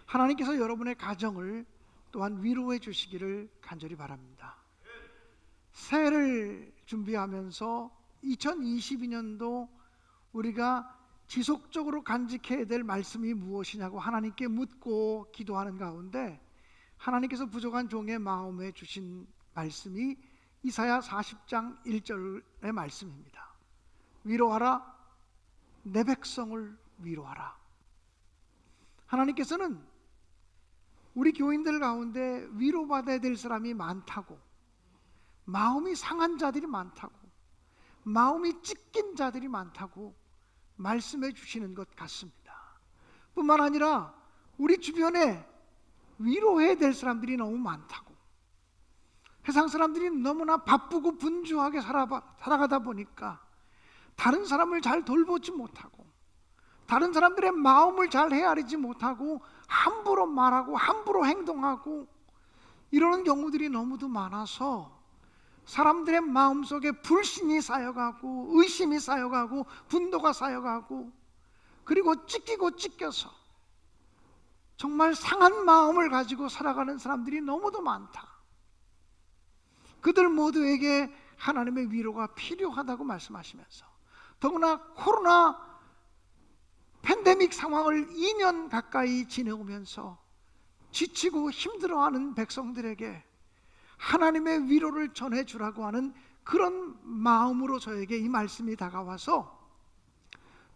하나님께서 여러분의 가정을 또한 위로해 주시기를 간절히 바랍니다. 새해를 준비하면서 2022년도 우리가 지속적으로 간직해야 될 말씀이 무엇이냐고 하나님께 묻고 기도하는 가운데 하나님께서 부족한 종의 마음에 주신 말씀이 이사야 40장 1절의 말씀입니다. 위로하라, 내 백성을 위로하라. 하나님께서는 우리 교인들 가운데 위로받아야 될 사람이 많다고, 마음이 상한 자들이 많다고, 마음이 찢긴 자들이 많다고 말씀해 주시는 것 같습니다. 뿐만 아니라 우리 주변에 위로해야 될 사람들이 너무 많다고, 세상 사람들이 너무나 바쁘고 분주하게 살아가다 보니까 다른 사람을 잘 돌보지 못하고 다른 사람들의 마음을 잘 헤아리지 못하고 함부로 말하고 함부로 행동하고 이러는 경우들이 너무도 많아서 사람들의 마음속에 불신이 쌓여가고 의심이 쌓여가고 분노가 쌓여가고 그리고 찢기고 찢겨서 정말 상한 마음을 가지고 살아가는 사람들이 너무도 많다. 그들 모두에게 하나님의 위로가 필요하다고 말씀하시면서 더구나 코로나 팬데믹 상황을 2년 가까이 지내오면서 지치고 힘들어하는 백성들에게 하나님의 위로를 전해주라고 하는 그런 마음으로 저에게 이 말씀이 다가와서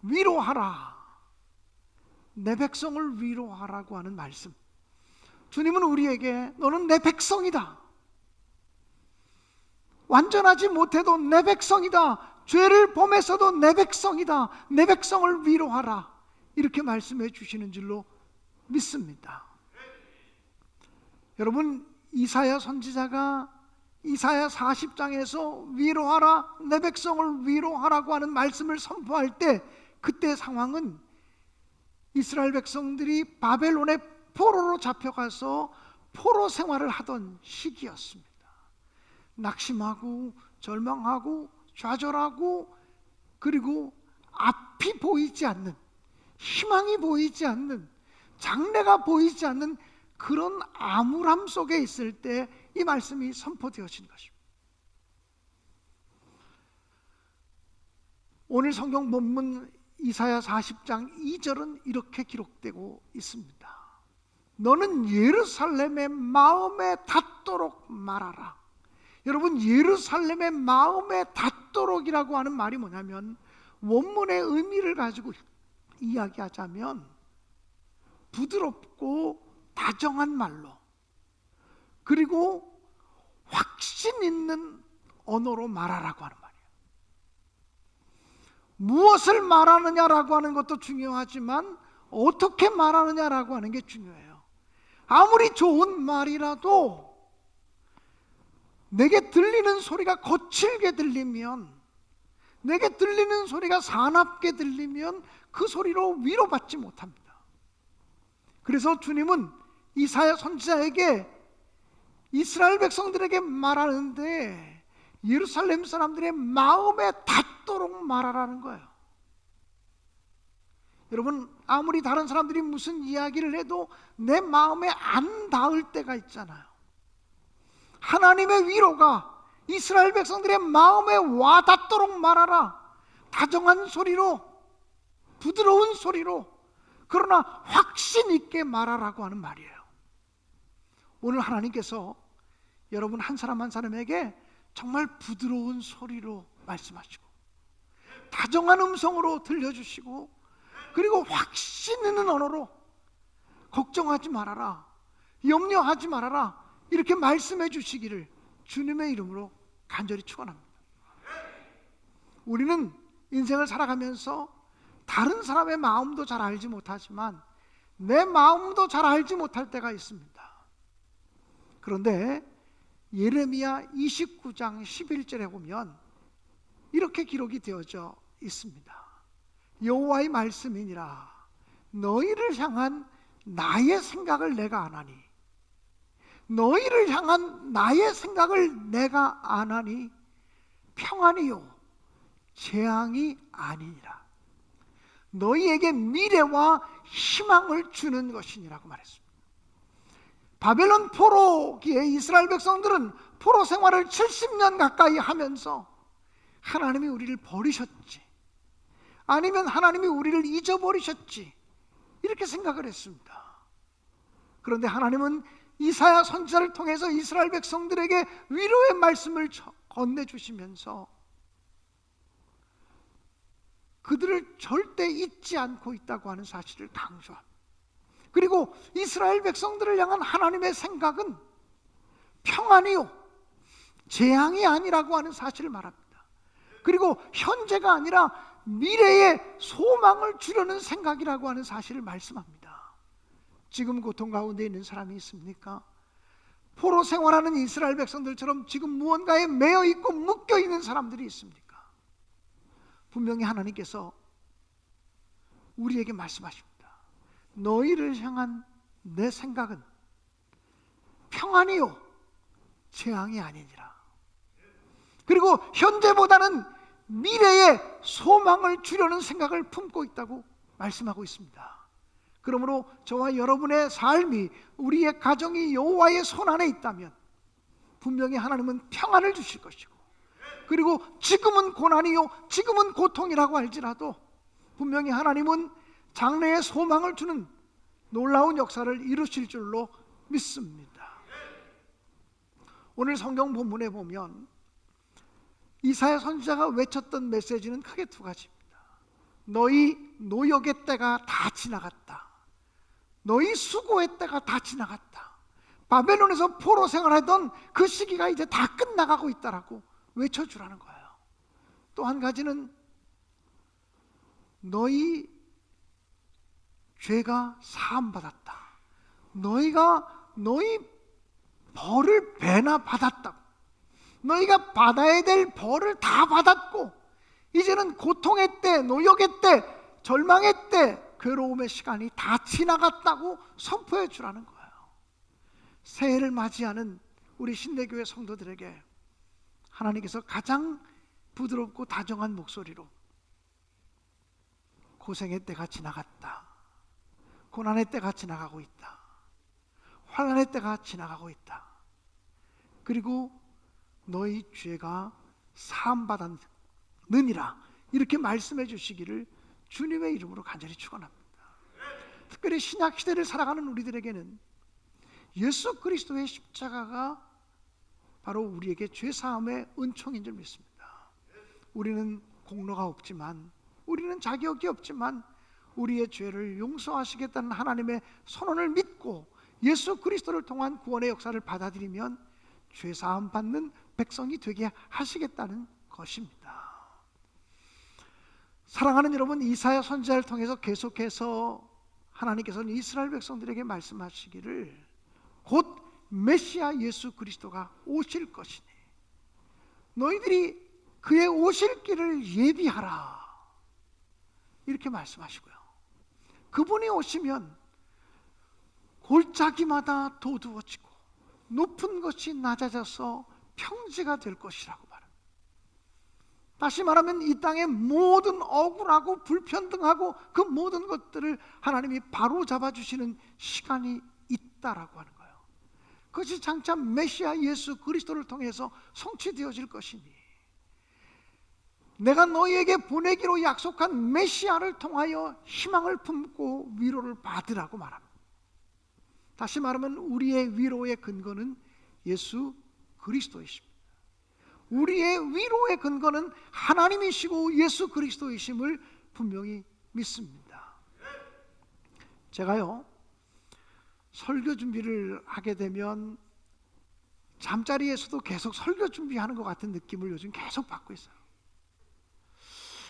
위로하라, 내 백성을 위로하라고 하는 말씀. 주님은 우리에게 너는 내 백성이다, 완전하지 못해도 내 백성이다, 죄를 범했어도 내 백성이다, 내 백성을 위로하라, 이렇게 말씀해 주시는 줄로 믿습니다. 여러분, 이사야 선지자가 이사야 40장에서 위로하라, 내 백성을 위로하라고 하는 말씀을 선포할 때 그때 상황은 이스라엘 백성들이 바벨론의 포로로 잡혀가서 포로 생활을 하던 시기였습니다. 낙심하고 절망하고 좌절하고 그리고 앞이 보이지 않는, 희망이 보이지 않는, 장래가 보이지 않는 그런 암울함 속에 있을 때 이 말씀이 선포되어진 것입니다. 오늘 성경 본문 이사야 40장 2절은 이렇게 기록되고 있습니다. 너는 예루살렘의 마음에 닿도록 말하라. 여러분, 예루살렘의 마음에 닿도록이라고 하는 말이 뭐냐면 원문의 의미를 가지고 이야기하자면 부드럽고 다정한 말로 그리고 확신 있는 언어로 말하라고 하는 말이에요. 무엇을 말하느냐라고 하는 것도 중요하지만 어떻게 말하느냐라고 하는 게 중요해요. 아무리 좋은 말이라도 내게 들리는 소리가 거칠게 들리면, 내게 들리는 소리가 사납게 들리면 그 소리로 위로받지 못합니다. 그래서 주님은 이사야 선지자에게 이스라엘 백성들에게 말하는데 예루살렘 사람들의 마음에 닿도록 말하라는 거예요. 여러분, 아무리 다른 사람들이 무슨 이야기를 해도 내 마음에 안 닿을 때가 있잖아요. 하나님의 위로가 이스라엘 백성들의 마음에 와닿도록 말하라. 다정한 소리로, 부드러운 소리로, 그러나 확신 있게 말하라고 하는 말이에요. 오늘 하나님께서 여러분 한 사람 한 사람에게 정말 부드러운 소리로 말씀하시고 다정한 음성으로 들려주시고 그리고 확신 있는 언어로 걱정하지 말아라, 염려하지 말아라, 이렇게 말씀해 주시기를 주님의 이름으로 간절히 축원합니다. 우리는 인생을 살아가면서 다른 사람의 마음도 잘 알지 못하지만 내 마음도 잘 알지 못할 때가 있습니다. 그런데 예레미야 29장 11절에 보면 이렇게 기록이 되어져 있습니다. 여호와의 말씀이니라. 너희를 향한 나의 생각을 내가 아나니, 너희를 향한 나의 생각을 내가 아나니 평안이요 재앙이 아니니라. 너희에게 미래와 희망을 주는 것이니라고 말했습니다. 바벨론 포로기에 이스라엘 백성들은 포로 생활을 70년 가까이 하면서 하나님이 우리를 버리셨지, 아니면 하나님이 우리를 잊어버리셨지, 이렇게 생각을 했습니다. 그런데 하나님은 이사야 선지자를 통해서 이스라엘 백성들에게 위로의 말씀을 건네주시면서 그들을 절대 잊지 않고 있다고 하는 사실을 강조합니다. 그리고 이스라엘 백성들을 향한 하나님의 생각은 평안이요 재앙이 아니라고 하는 사실을 말합니다. 그리고 현재가 아니라 미래의 소망을 주려는 생각이라고 하는 사실을 말씀합니다. 지금 고통 가운데 있는 사람이 있습니까? 포로 생활하는 이스라엘 백성들처럼 지금 무언가에 매여 있고 묶여 있는 사람들이 있습니까? 분명히 하나님께서 우리에게 말씀하십니다. 너희를 향한 내 생각은 평안이요 재앙이 아니니라. 그리고 현재보다는 미래의 소망을 주려는 생각을 품고 있다고 말씀하고 있습니다. 그러므로 저와 여러분의 삶이, 우리의 가정이 여호와의 손안에 있다면 분명히 하나님은 평안을 주실 것이고, 그리고 지금은 고난이요 지금은 고통이라고 할지라도 분명히 하나님은 장래의 소망을 주는 놀라운 역사를 이루실 줄로 믿습니다. 오늘 성경 본문에 보면 이사야 선지자가 외쳤던 메시지는 크게 두 가지입니다. 너희 노역의 때가 다 지나갔다. 너희 수고의 때가 다 지나갔다. 바벨론에서 포로 생활하던 그 시기가 이제 다 끝나가고 있다라고 외쳐주라는 거예요. 또 한 가지는 너희 죄가 사함받았다. 너희 벌을 배나 받았다. 너희가 받아야 될 벌을 다 받았고 이제는 고통의 때, 노역의 때, 절망의 때, 괴로움의 시간이 다 지나갔다고 선포해 주라는 거예요. 새해를 맞이하는 우리 신대교회 성도들에게 하나님께서 가장 부드럽고 다정한 목소리로 고생의 때가 지나갔다. 고난의 때가 지나가고 있다. 환난의 때가 지나가고 있다. 그리고 너희 죄가 사함받았느니라, 이렇게 말씀해 주시기를 주님의 이름으로 간절히 축원합니다. 특별히 신약 시대를 살아가는 우리들에게는 예수 그리스도의 십자가가 바로 우리에게 죄사함의 은총인 줄 믿습니다. 우리는 공로가 없지만, 우리는 자격이 없지만 우리의 죄를 용서하시겠다는 하나님의 선언을 믿고 예수 그리스도를 통한 구원의 역사를 받아들이면 죄사함 받는 백성이 되게 하시겠다는 것입니다. 사랑하는 여러분, 이사야 선지자를 통해서 계속해서 하나님께서는 이스라엘 백성들에게 말씀하시기를 곧 메시아 예수 그리스도가 오실 것이니 너희들이 그의 오실 길을 예비하라, 이렇게 말씀하시고요. 그분이 오시면 골짜기마다 도두어지고 높은 것이 낮아져서 평지가 될 것이라고 말합니다. 다시 말하면 이 땅의 모든 억울하고 불평등하고 그 모든 것들을 하나님이 바로 잡아주시는 시간이 있다라고 하는 거예요. 그것이 장차 메시아 예수 그리스도를 통해서 성취되어질 것이니 내가 너희에게 보내기로 약속한 메시아를 통하여 희망을 품고 위로를 받으라고 말합니다. 다시 말하면 우리의 위로의 근거는 예수 그리스도이십니다. 우리의 위로의 근거는 하나님이시고 예수 그리스도이심을 분명히 믿습니다. 제가요, 설교 준비를 하게 되면 잠자리에서도 계속 설교 준비하는 것 같은 느낌을 요즘 계속 받고 있어요.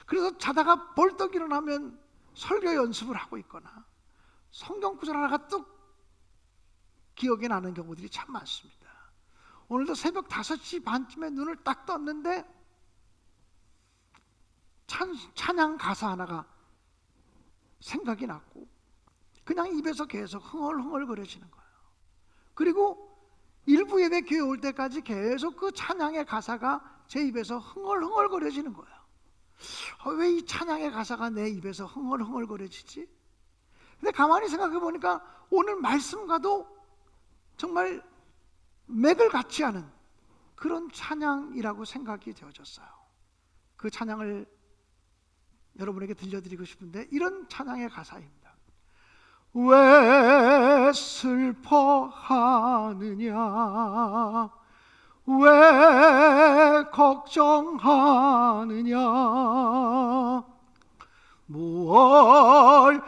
그래서 자다가 벌떡 일어나면 설교 연습을 하고 있거나 성경 구절 하나가 뚝 기억에 나는 경우들이 참 많습니다. 오늘도 새벽 5시 반쯤에 눈을 딱 떴는데 찬양 가사 하나가 생각이 났고 그냥 입에서 계속 흥얼흥얼거려지는 거예요. 그리고 일부 예배 교회 올 때까지 계속 그 찬양의 가사가 제 입에서 흥얼흥얼거려지는 거예요. 왜 이 찬양의 가사가 내 입에서 흥얼흥얼거려지지? 근데 가만히 생각해 보니까 오늘 말씀과도 정말 맥을 같지 않은 그런 찬양이라고 생각이 되어졌어요. 그 찬양을 여러분에게 들려드리고 싶은데 이런 찬양의 가사입니다. 왜 슬퍼하느냐, 왜 걱정하느냐, 무얼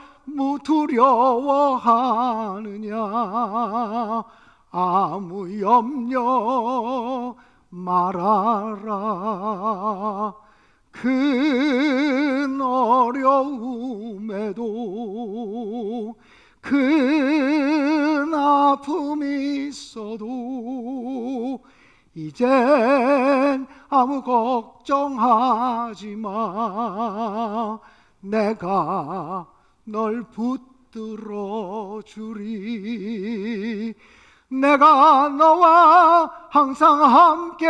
두려워하느냐, 아무 염려 말아라. 큰 어려움에도 큰 아픔이 있어도 이젠 아무 걱정하지 마. 내가 널 붙들어 주리. 내가 너와 항상 함께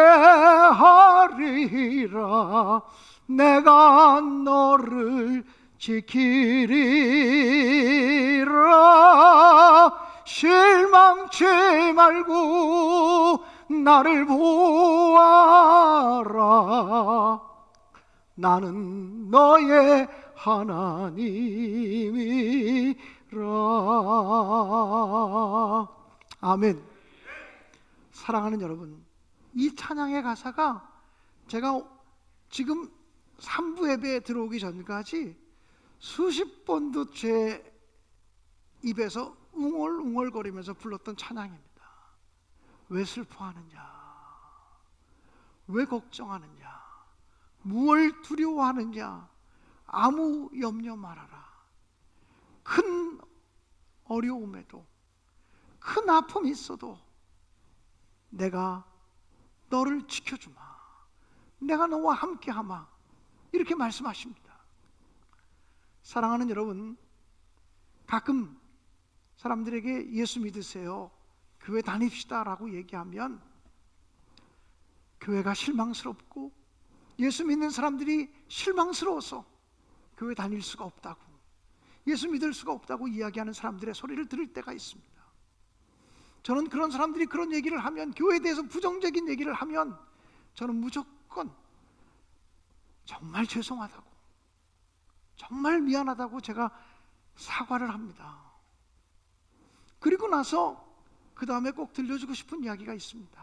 하리라. 내가 너를 지키리라. 실망치 말고 나를 보아라. 나는 너의 하나님이라. 아멘. 사랑하는 여러분, 이 찬양의 가사가 제가 지금 3부 예배에 들어오기 전까지 수십 번도 제 입에서 웅얼웅얼거리면서 불렀던 찬양입니다. 왜 슬퍼하느냐, 왜 걱정하느냐, 무얼 두려워하느냐, 아무 염려 말아라. 큰 어려움에도 큰 아픔이 있어도 내가 너를 지켜주마. 내가 너와 함께하마. 이렇게 말씀하십니다. 사랑하는 여러분, 가끔 사람들에게 예수 믿으세요, 교회 다닙시다 라고 얘기하면 교회가 실망스럽고 예수 믿는 사람들이 실망스러워서 교회 다닐 수가 없다고, 예수 믿을 수가 없다고 이야기하는 사람들의 소리를 들을 때가 있습니다. 저는 그런 사람들이 그런 얘기를 하면, 교회에 대해서 부정적인 얘기를 하면 저는 무조건 정말 죄송하다고, 정말 미안하다고 제가 사과를 합니다. 그리고 나서 그 다음에 꼭 들려주고 싶은 이야기가 있습니다.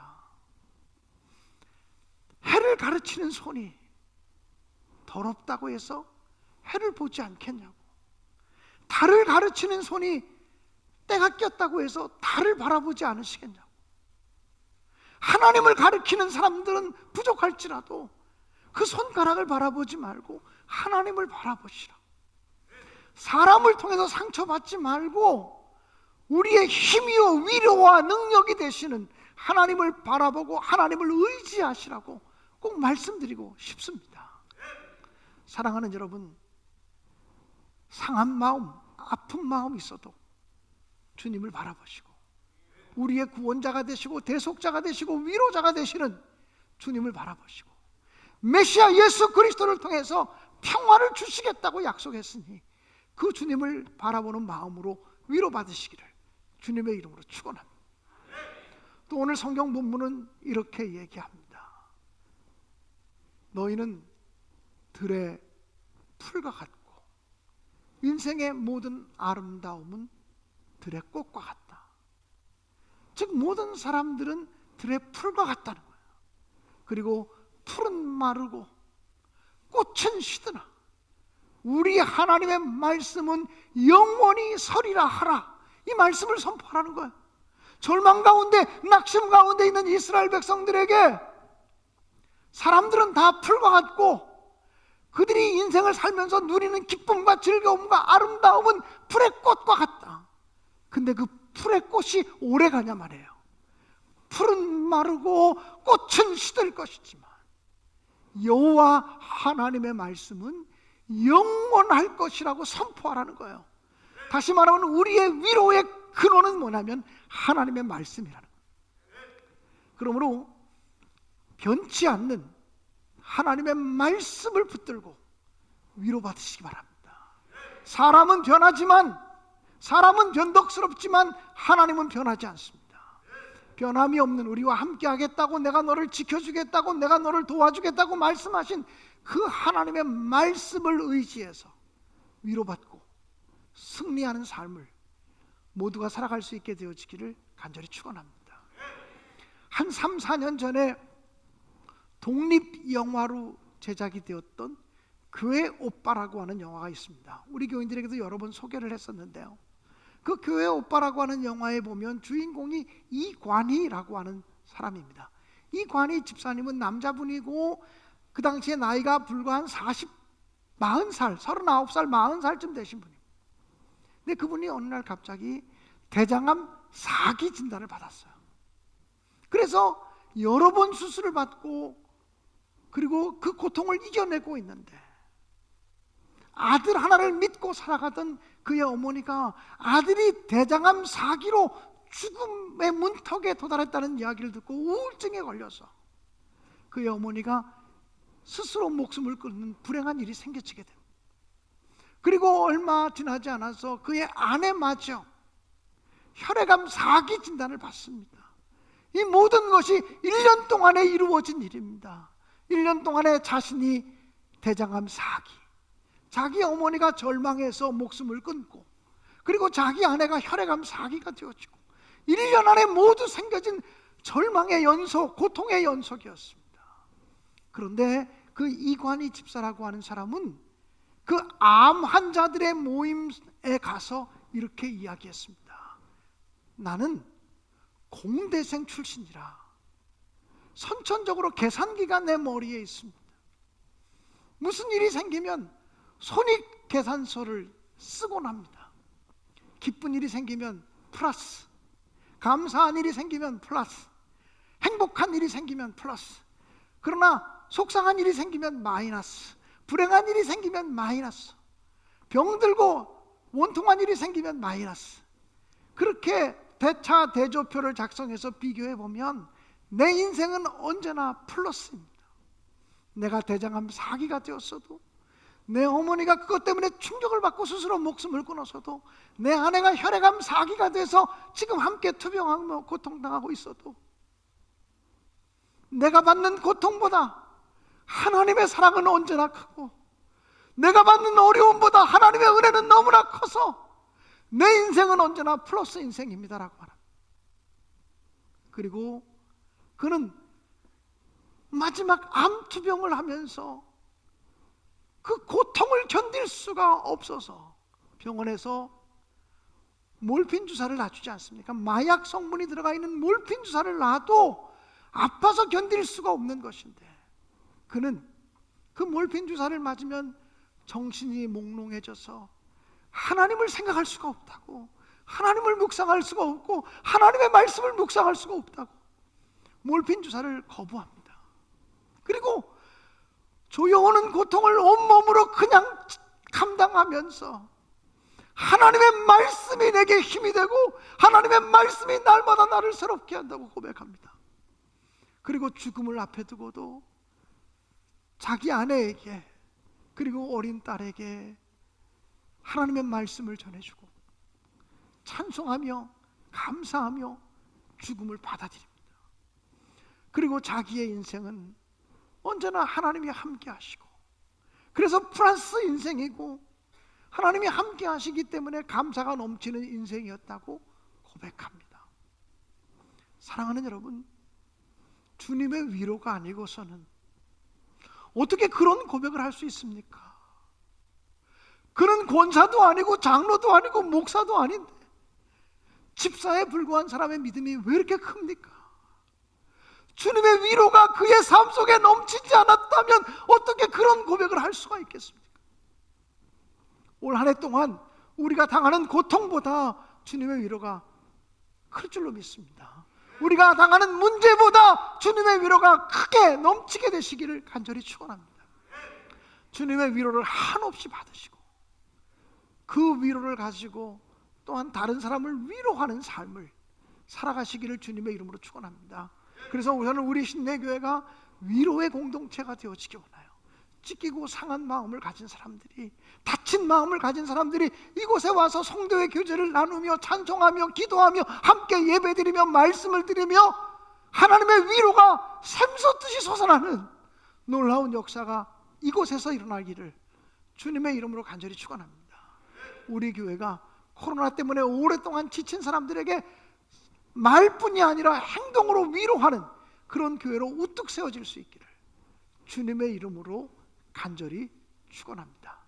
해를 가르치는 손이 더럽다고 해서 해를 보지 않겠냐고, 달을 가르치는 손이 때가 꼈다고 해서 달을 바라보지 않으시겠냐고. 하나님을 가르치는 사람들은 부족할지라도 그 손가락을 바라보지 말고 하나님을 바라보시라. 사람을 통해서 상처받지 말고 우리의 힘이요 위로와 능력이 되시는 하나님을 바라보고 하나님을 의지하시라고 꼭 말씀드리고 싶습니다. 사랑하는 여러분, 상한 마음, 아픈 마음 있어도 주님을 바라보시고 우리의 구원자가 되시고 대속자가 되시고 위로자가 되시는 주님을 바라보시고 메시아 예수 그리스도를 통해서 평화를 주시겠다고 약속했으니 그 주님을 바라보는 마음으로 위로받으시기를 주님의 이름으로 축원합니다. 또 오늘 성경 본문은 이렇게 얘기합니다. 너희는 들의 풀과 같고 인생의 모든 아름다움은 들의 꽃과 같다. 즉 모든 사람들은 들의 풀과 같다는 거예요. 그리고 풀은 마르고 꽃은 시드나 우리 하나님의 말씀은 영원히 서리라 하라. 이 말씀을 선포하라는 거예요. 절망 가운데 낙심 가운데 있는 이스라엘 백성들에게 사람들은 다 풀과 같고 그들이 인생을 살면서 누리는 기쁨과 즐거움과 아름다움은 풀의 꽃과 같다. 근데 그 풀의 꽃이 오래 가냐 말이에요. 풀은 마르고 꽃은 시들 것이지만 여호와 하나님의 말씀은 영원할 것이라고 선포하라는 거예요. 다시 말하면 우리의 위로의 근원은 뭐냐면 하나님의 말씀이라는 거예요. 그러므로 변치 않는 하나님의 말씀을 붙들고 위로받으시기 바랍니다. 사람은 변하지만, 사람은 변덕스럽지만 하나님은 변하지 않습니다. 변함이 없는 우리와 함께 하겠다고, 내가 너를 지켜주겠다고, 내가 너를 도와주겠다고 말씀하신 그 하나님의 말씀을 의지해서 위로받고 승리하는 삶을 모두가 살아갈 수 있게 되어지기를 간절히 축원합니다. 한 3, 4년 전에 독립영화로 제작이 되었던 교회 오빠라고 하는 영화가 있습니다. 우리 교인들에게도 여러 번 소개를 했었는데요, 그 교회 오빠라고 하는 영화에 보면 주인공이 이관희라고 하는 사람입니다. 이관희 집사님은 남자분이고 그 당시에 나이가 불과 한 40살, 39살, 40살쯤 되신 분입니다. 근데 그분이 어느 날 갑자기 대장암 4기 진단을 받았어요. 그래서 여러 번 수술을 받고 그리고 그 고통을 이겨내고 있는데, 아들 하나를 믿고 살아가던 그의 어머니가 아들이 대장암 4기로 죽음의 문턱에 도달했다는 이야기를 듣고 우울증에 걸려서 그의 어머니가 스스로 목숨을 끊는 불행한 일이 생겨지게 됩니다. 그리고 얼마 지나지 않아서 그의 아내마저 혈액암 4기 진단을 받습니다. 이 모든 것이 1년 동안에 이루어진 일입니다. 1년 동안에 자신이 대장암 4기, 자기 어머니가 절망해서 목숨을 끊고, 그리고 자기 아내가 혈액암 4기가 되어지고, 1년 안에 모두 생겨진 절망의 연속, 고통의 연속이었습니다. 그런데 그 이관희 집사라고 하는 사람은 그 암 환자들의 모임에 가서 이렇게 이야기했습니다. 나는 공대생 출신이라 선천적으로 계산기가 내 머리에 있습니다. 무슨 일이 생기면 손익 계산서를 쓰곤 합니다. 기쁜 일이 생기면 플러스, 감사한 일이 생기면 플러스, 행복한 일이 생기면 플러스, 그러나 속상한 일이 생기면 마이너스, 불행한 일이 생기면 마이너스, 병들고 원통한 일이 생기면 마이너스. 그렇게 대차 대조표를 작성해서 비교해 보면 내 인생은 언제나 플러스입니다. 내가 대장암 4기가 되었어도, 내 어머니가 그것 때문에 충격을 받고 스스로 목숨을 끊었어도, 내 아내가 혈액암 4기가 돼서 지금 함께 투병하며 고통당하고 있어도, 내가 받는 고통보다 하나님의 사랑은 언제나 크고, 내가 받는 어려움보다 하나님의 은혜는 너무나 커서 내 인생은 언제나 플러스 인생입니다라고 말합니다. 그리고 그는 마지막 암 투병을 하면서 그 고통을 견딜 수가 없어서 병원에서 몰핀 주사를 놔주지 않습니까? 마약 성분이 들어가 있는 몰핀 주사를 놔도 아파서 견딜 수가 없는 것인데, 그는 그 몰핀 주사를 맞으면 정신이 몽롱해져서 하나님을 생각할 수가 없다고, 하나님을 묵상할 수가 없고, 하나님의 말씀을 묵상할 수가 없다고 몰핀 주사를 거부합니다. 그리고 조여오는 고통을 온몸으로 그냥 감당하면서 하나님의 말씀이 내게 힘이 되고 하나님의 말씀이 날마다 나를 새롭게 한다고 고백합니다. 그리고 죽음을 앞에 두고도 자기 아내에게 그리고 어린 딸에게 하나님의 말씀을 전해주고 찬송하며 감사하며 죽음을 받아들입니다. 그리고 자기의 인생은 언제나 하나님이 함께 하시고, 그래서 플러스 인생이고 하나님이 함께 하시기 때문에 감사가 넘치는 인생이었다고 고백합니다. 사랑하는 여러분, 주님의 위로가 아니고서는 어떻게 그런 고백을 할 수 있습니까? 그는 권사도 아니고 장로도 아니고 목사도 아닌데 집사에 불과한 사람의 믿음이 왜 이렇게 큽니까? 주님의 위로가 그의 삶 속에 넘치지 않았다면 어떻게 그런 고백을 할 수가 있겠습니까? 올 한 해 동안 우리가 당하는 고통보다 주님의 위로가 클 줄로 믿습니다. 우리가 당하는 문제보다 주님의 위로가 크게 넘치게 되시기를 간절히 축원합니다. 주님의 위로를 한없이 받으시고 그 위로를 가지고 또한 다른 사람을 위로하는 삶을 살아가시기를 주님의 이름으로 축원합니다. 그래서 저는 우리 신내교회가 위로의 공동체가 되어지기 원해요. 찢기고 상한 마음을 가진 사람들이, 다친 마음을 가진 사람들이 이곳에 와서 성도의 교제를 나누며 찬송하며 기도하며 함께 예배드리며 말씀을 드리며 하나님의 위로가 샘솟듯이 솟아나는 놀라운 역사가 이곳에서 일어나기를 주님의 이름으로 간절히 축원합니다. 우리 교회가 코로나 때문에 오랫동안 지친 사람들에게 말뿐이 아니라 행동으로 위로하는 그런 교회로 우뚝 세워질 수 있기를 주님의 이름으로 간절히 축원합니다.